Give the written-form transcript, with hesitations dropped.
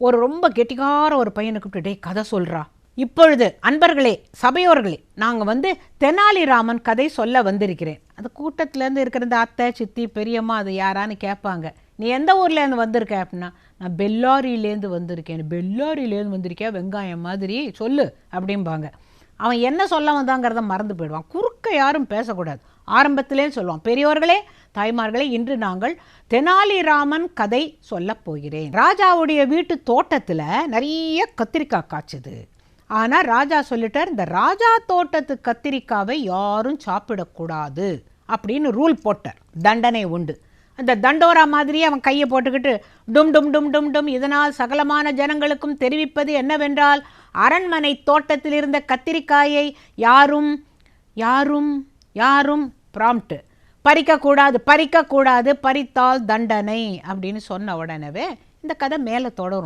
ஒரு ரொம்ப கெட்டிக்கார ஒரு பையனை கூப்பிட்டு, கதை சொல்கிறா. இப்பொழுது அன்பர்களே, சபையோர்களே, நாங்கள் தெனாலிராமன் கதை சொல்ல வந்திருக்கிறேன். அந்த கூட்டத்திலேருந்து இருக்கிற இந்த அத்தை, சித்தி, பெரியம்மா அது யாரான்னு கேட்பாங்க. நீ எந்த ஊர்லேருந்து வந்திருக்க அப்படின்னா, நான் பெல்லாரியிலேருந்து வந்திருக்கேன். பெல்லாரியிலேருந்து வந்திருக்கேன், வெங்காயம் மாதிரி சொல்லு அப்படிம்பாங்க. அவன் என்ன சொல்ல வந்தாங்கிறத மறந்து போயிடுவான். குறுக்க யாரும் பேசக்கூடாது, ஆரம்பத்திலே சொல்லுவான். பெரியோர்களே, தாய்மார்களே, இன்று நாங்கள் தெனாலிராமன் கதை சொல்ல போகிறேன். ராஜாவுடைய வீட்டு தோட்டத்தில் நிறைய கத்திரிக்காய் காய்ச்சுது. ஆனால் ராஜா சொல்லிட்டார், இந்த ராஜா தோட்டத்து கத்திரிக்காவை யாரும் சாப்பிடக்கூடாது அப்படின்னு ரூல் போட்டார். தண்டனை உண்டு. அந்த தண்டோரா மாதிரியே அவன் கையை போட்டுக்கிட்டு டும் டும் டும் டும் டும், இதனால் சகலமான ஜனங்களுக்கும் தெரிவிப்பது என்னவென்றால், அரண்மனை தோட்டத்தில் இருந்த கத்திரிக்காயை யாரும் யாரும் யாரும் ப்ராம்ப்ட் பறிக்கக்கூடாது, பறிக்கக்கூடாது, பறித்தால் தண்டனை அப்படின்னு சொன்ன உடனே இந்த கதை மேலே தொடரும்.